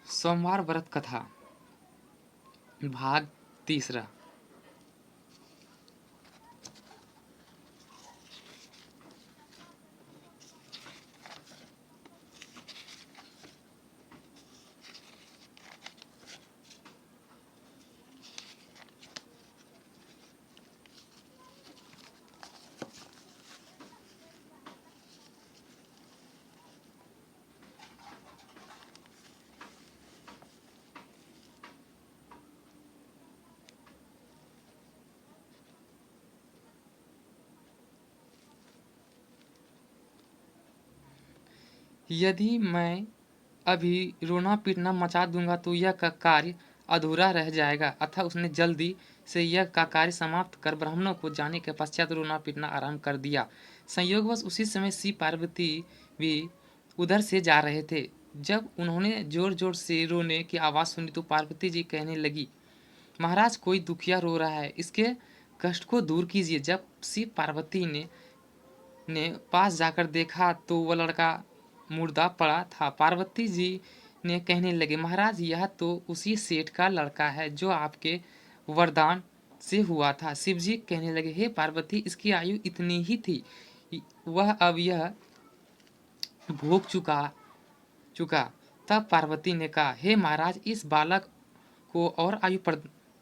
सोमवार व्रत कथा भाग तीसरा। यदि मैं अभी रोना पीटना मचा दूंगा तो यह कार्य अधूरा रह जाएगा। अतः उसने जल्दी से यह का कार्य समाप्त कर ब्राह्मणों को जाने के पश्चात रोना पीटना आरंभ कर दिया। संयोगवश उसी समय शिव पार्वती भी उधर से जा रहे थे। जब उन्होंने जोर जोर से रोने की आवाज़ सुनी तो पार्वती जी कहने लगी, महाराज कोई दुखिया रो रहा है, इसके कष्ट को दूर कीजिए। जब शिव पार्वती ने पास जाकर देखा तो वह लड़का मुर्दा पड़ा था। पार्वती जी ने कहने लगे, महाराज यह तो उसी सेठ का लड़का है जो आपके वरदान से हुआ था। शिव जी कहने लगे, हे पार्वती, इसकी आयु इतनी ही थी, वह अब यह भोग चुका। तब पार्वती ने कहा, हे महाराज, इस बालक को और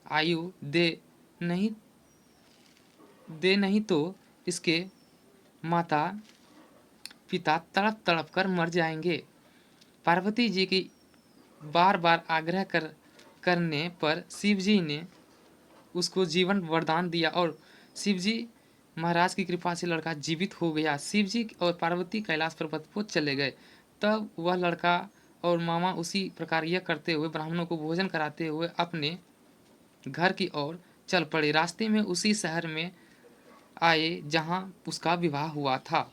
आयु दे नहीं तो इसके माता पिता तड़प तड़प कर मर जाएंगे। पार्वती जी की बार बार आग्रह करने पर शिव जी ने उसको जीवन वरदान दिया और शिव जी महाराज की कृपा से लड़का जीवित हो गया। शिव जी और पार्वती कैलाश पर्वत को चले गए। तब वह लड़का और मामा उसी प्रकार यह करते हुए ब्राह्मणों को भोजन कराते हुए अपने घर की ओर चल पड़े। रास्ते में उसी शहर में आए जहाँ उसका विवाह हुआ था।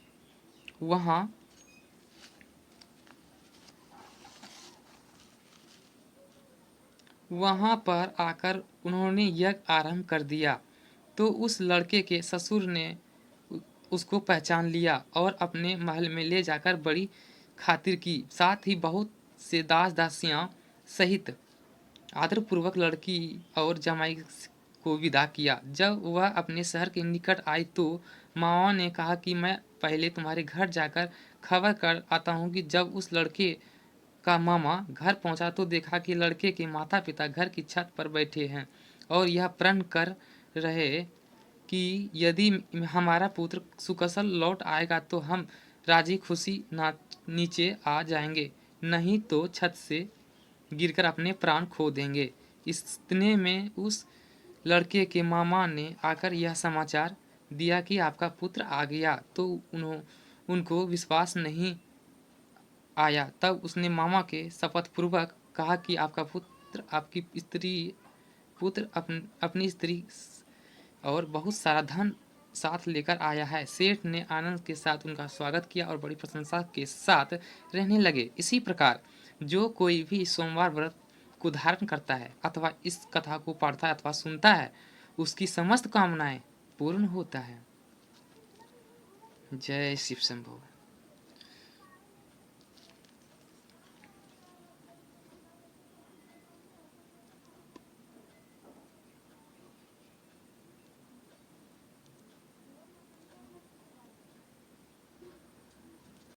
वहाँ पर आकर उन्होंने यज्ञ आरंभ कर दिया तो उस लड़के के ससुर ने उसको पहचान लिया और अपने महल में ले जाकर बड़ी खातिर की। साथ ही बहुत से दास दासियां सहित आदरपूर्वक लड़की और जमाई को विदा किया। जब वह अपने शहर के निकट आई तो मामा ने कहा कि मैं पहले तुम्हारे घर जाकर खबर कर आता हूँ कि जब उस लड़के का मामा घर पहुंचा तो देखा कि लड़के के माता पिता घर की छत पर बैठे हैं और यह प्रण कर रहे कि यदि हमारा पुत्र सुकुशल लौट आएगा तो हम राजी खुशी नीचे आ जाएंगे, नहीं तो छत से गिरकर अपने प्राण खो देंगे। इतने में उस लड़के के मामा ने आकर यह समाचार दिया कि आपका पुत्र आ गया तो उनको विश्वास नहीं आया। तब उसने मामा के शपथ पूर्वक कहा कि आपका पुत्र अपनी स्त्री और बहुत सारा धन साथ लेकर आया है। सेठ ने आनंद के साथ उनका स्वागत किया और बड़ी प्रशंसा के साथ रहने लगे। इसी प्रकार जो कोई भी सोमवार व्रत को धारण करता है अथवा इस कथा को पढ़ता है अथवा सुनता है, उसकी समस्त कामनाएं पूर्ण होता है। जय शिव शंभो।